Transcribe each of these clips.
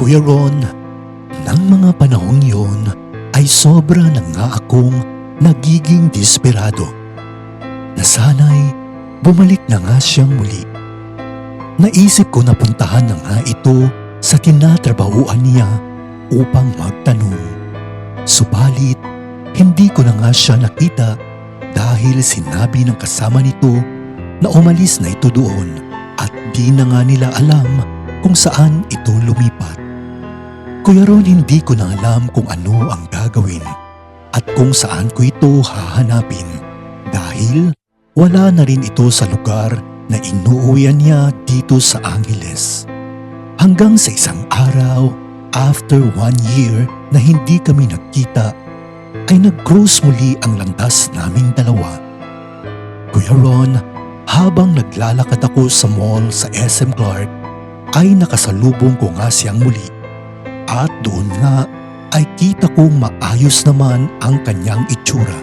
Kuya Ron, nang mga panahong yun ay sobra na nga akong nagiging desperado. Na sana'y bumalik na nga siyang muli. Naisip ko na puntahan na nga ito sa tinatrabahuan niya upang magtanong. Subalit, hindi ko na nga siya nakita dahil sinabi ng kasama nito na umalis na ito doon at di na nga nila alam kung saan ito lumipat. Kuya Ron, hindi ko na alam kung ano ang gagawin at kung saan ko ito hahanapin dahil wala na rin ito sa lugar na inuuwian niya dito sa Angeles. Hanggang sa isang araw, after 1 year na hindi kami nagkita, ay nag-cruise muli ang landas naming dalawa. Kuya Ron, habang naglalakad ako sa mall sa SM Clark, ay nakasalubong ko nga siyang muli. At doon nga ay kita kong maayos naman ang kanyang itsura.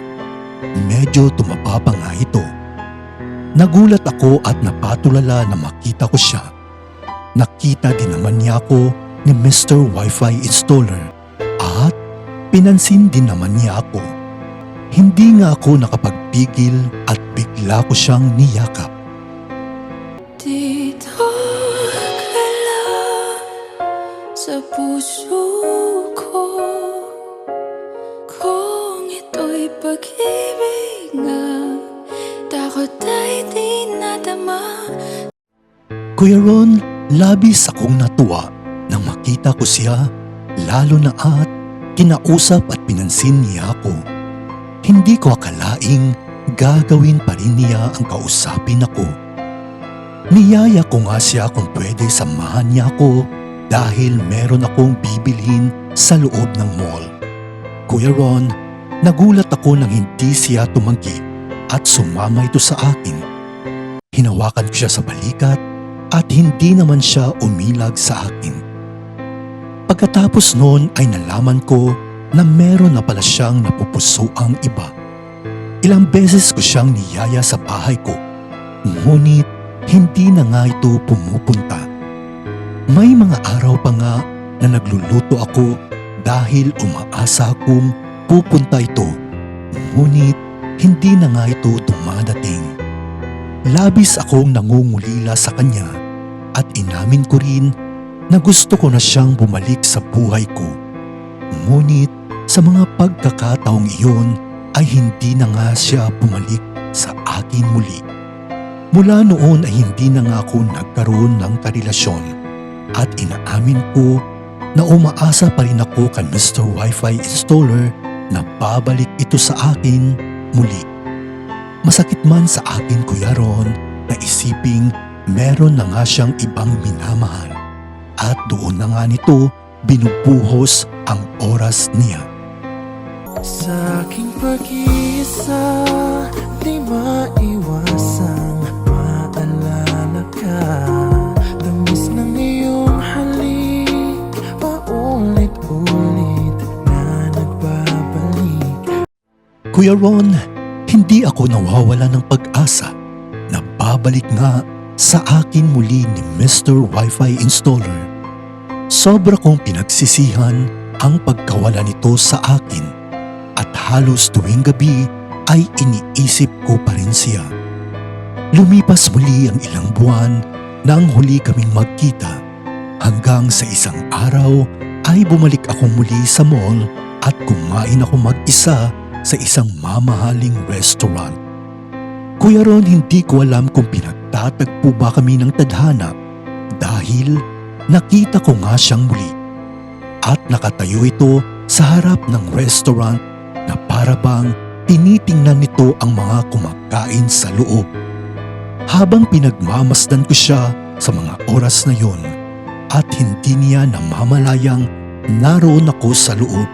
Medyo tumaba pa nga ito. Nagulat ako at napatulala na makita ko siya. Nakita din naman niya ako ni Mr. Wi-Fi Installer at pinansin din naman niya ako. Hindi nga ako nakapagpigil at bigla ko siyang niyakap. Dito ka lang sa puso ko, kung ito'y pag-ibig nga, takot ay di nadama. Kuya Ron, labis akong natuwa nang makita ko siya, lalo na at kinausap at pinansin niya ako. Hindi ko akalaing gagawin pa rin niya ang kausapin ako. Niyaya ko nga siya kung pwede samahan niya ako dahil meron akong bibilhin sa loob ng mall. Kuya Ron, nagulat ako nang hindi siya tumanggi at sumama ito sa akin. Hinawakan ko siya sa balikat at hindi naman siya umilag sa akin. Pagkatapos noon ay nalaman ko na meron na pala siyang napupusoang iba. Ilang beses ko siyang niyaya sa bahay ko, ngunit hindi na nga ito pumupunta. May mga araw pa nga na nagluluto ako dahil umaasa akong pupunta ito, ngunit hindi na nga ito dumadating. Labis akong nangungulila sa kanya at inamin ko rin na gusto ko na siyang bumalik sa buhay ko. Ngunit sa mga pagkakataong iyon ay hindi na nga siya bumalik sa akin muli. Mula noon ay hindi na nga ako nagkaroon ng karelasyon at inaamin ko na umaasa pa rin ako kay Mr. Wi-Fi Installer na babalik ito sa akin muli. Masakit man sa akin, Kuya Ron, na isiping meron na nga siyang ibang minamahal at doon na nga nito binubuhos ang oras niya. Sa aking pag-iisa, di maiwasang maalala ka. Tamis ng iyong halik, paulit-ulit na nagbabalik. Kuya Ron, hindi ako nawawala ng pag-asa na babalik nga sa akin muli ni Mr. Wi-Fi Installer. Sobra kong pinagsisihan ang pagkawala nito sa akin at halos tuwing gabi ay iniisip ko pa rin siya. Lumipas muli ang ilang buwan nang huli kaming magkita hanggang sa isang araw ay bumalik ako muli sa mall at kumain ako mag-isa sa isang mamahaling restaurant. Kuya Ron, hindi ko alam kung pinagtatagpo ba kami ng tadhana dahil nakita ko nga siyang muli at nakatayo ito sa harap ng restaurant na para bang tinitingnan nito ang mga kumakain sa loob. Habang pinagmamasdan ko siya sa mga oras na yon at hindi niya namamalayang naroon ako sa loob,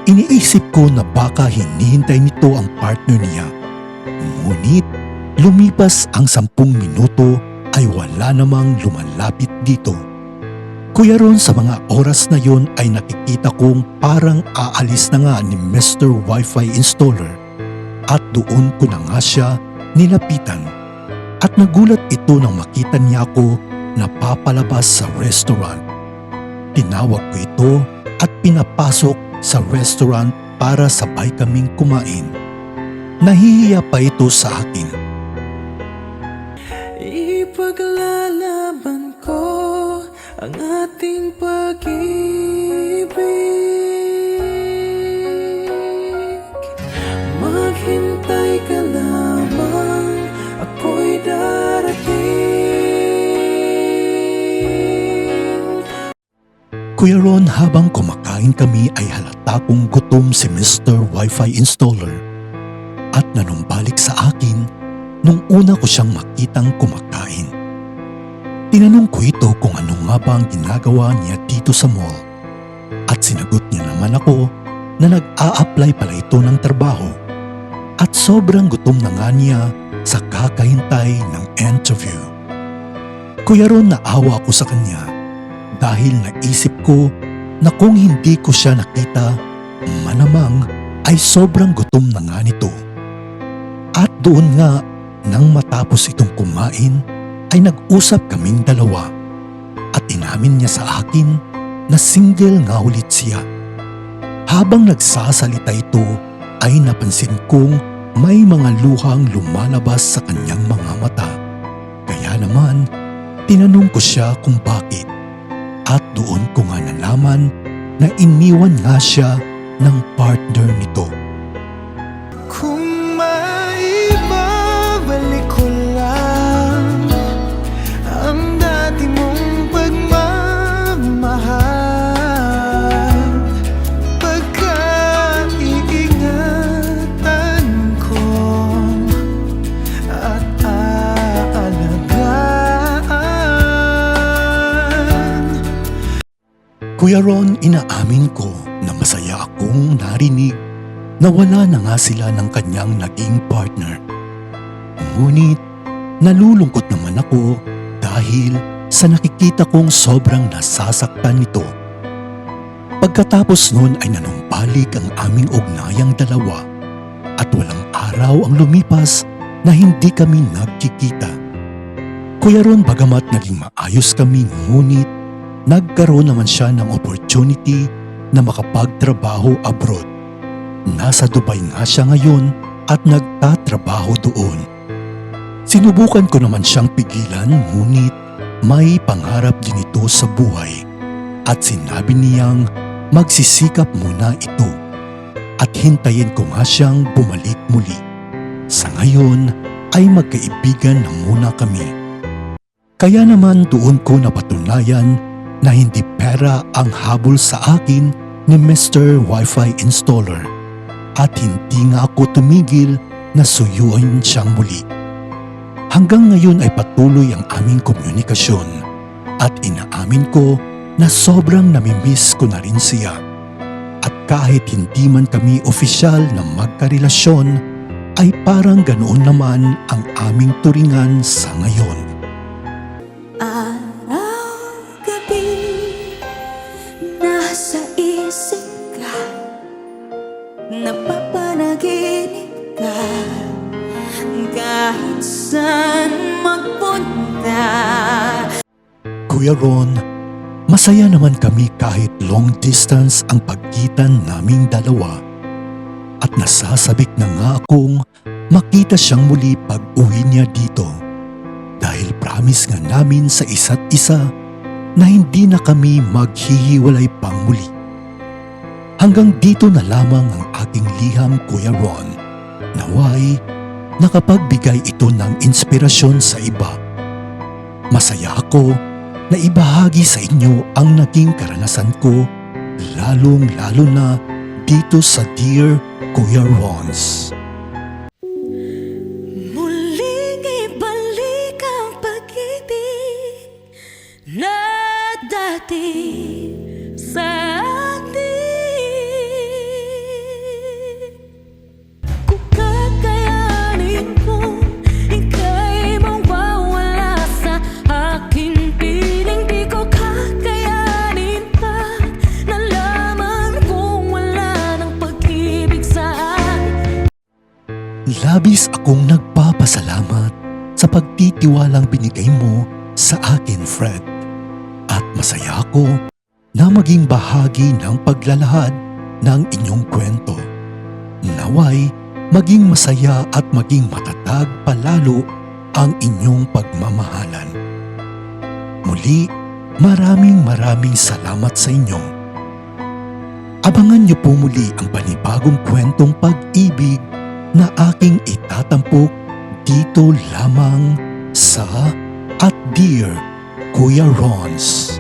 iniisip ko na baka hinihintay nito ang partner niya. Ngunit lumipas ang 10 minuto ay wala namang lumalapit dito. Kuya Ron, sa mga oras na yon ay nakikita kong parang aalis na nga ni Mr. Wi-Fi Installer at doon ko na nga siya nilapitan. At nagulat ito nang makita niya ako na papalabas sa restaurant. tinawag ko ito at pinapasok sa restaurant para sabay kaming kumain. Nahihiya pa ito sa akin. Ipaglalaban ko ang ating pag-ibig. Maghintay ka lamang, ako'y darating. Kuya Ron, habang kumakain kami ay halata kong gutom si Mr. Wi-Fi installer at nanumbalik sa akin nung una ko siyang makitang kumakain. Tinanong ko ito kung ano nga ba ang ginagawa niya dito sa mall at sinagot niya naman ako na nag-a-apply pala ito ng trabaho at sobrang gutom na nga niya sa kakahintay ng interview. Kuya Ron, naawa ako sa kanya dahil naisip ko na kung hindi ko siya nakita, malamang ay sobrang gutom na nga nito. At doon nga, nang matapos itong kumain, ay nag-usap kaming dalawa at inamin niya sa akin na single nga ulit siya. Habang nagsasalita ito, ay napansin kong may mga luhang lumalabas sa kanyang mga mata. Kaya naman, tinanong ko siya kung bakit. At doon ko nga nalaman na iniwan nga siya ng partner nito. Kung maibabalik ko lang ang dati mong pagmamahal, pagkaiingatan ko at aalagaan. Kuya Ron, inaamin ko na masaya akong narinig na wala na nga sila ng kanyang naging partner. Ngunit nalulungkot naman ako dahil sa nakikita kong sobrang nasasaktan nito. Pagkatapos nun ay nanumbalik ang aming ugnayang dalawa at walang araw ang lumipas na hindi kami nagkikita. Kuya Ron, bagamat naging maayos kami, ngunit nagkaroon naman siya ng opportunity na makapagtrabaho abroad. Nasa Dubai nga siya ngayon at nagtatrabaho doon. Sinubukan ko naman siyang pigilan, ngunit may pangarap din ito sa buhay at sinabi niyang magsisikap muna ito at hintayin ko nga siyang bumalik muli. Sa ngayon ay magkaibigan na muna kami. Kaya naman doon ko napatunayan na hindi pera ang habol sa akin ni Mr. Wi-Fi installer at hindi nga ako tumigil na suyuin siyang muli. Hanggang ngayon ay patuloy ang aming komunikasyon at inaamin ko na sobrang namimiss ko na rin siya. At kahit hindi man kami opisyal na magkarelasyon, ay parang ganoon naman ang aming turingan sa ngayon. Araw-gabi, nasa isip ka, napapanaginip ka, kahit saan magpunta. Kuya Ron, masaya naman kami kahit long distance ang pagkitan naming dalawa. At nasasabik na nga akong makita siyang muli pag uwi niya dito. Dahil promise nga namin sa isa't isa na hindi na kami maghihiwalay pang muli. Hanggang dito na lamang ang aking liham, Kuya Ron. Naway, nakapagbigay ito ng inspirasyon sa iba. Masaya ako na ibahagi sa inyo ang naging karanasan ko, lalong-lalo na dito sa Dear Kuya Rons. Muling ibalik ang pag-ibig na dati sa atin. Kung kakayanin ko, ika'y mawawala sa akin. Piling di ko kakayanin pa, nalaman kong wala ng pag-ibig sa akin. Labis akong nagpapasalamat sa pagtitiwalang binigay mo sa akin, Fred. At masaya ako na maging bahagi ng paglalahad ng inyong kwento. Naway maging masaya at maging matatag palalo ang inyong pagmamahalan. Muli, maraming salamat sa inyo. Abangan niyo po muli ang panibagong kwentong pag-ibig na aking itatampok dito lamang sa At Dear Kuya Rons.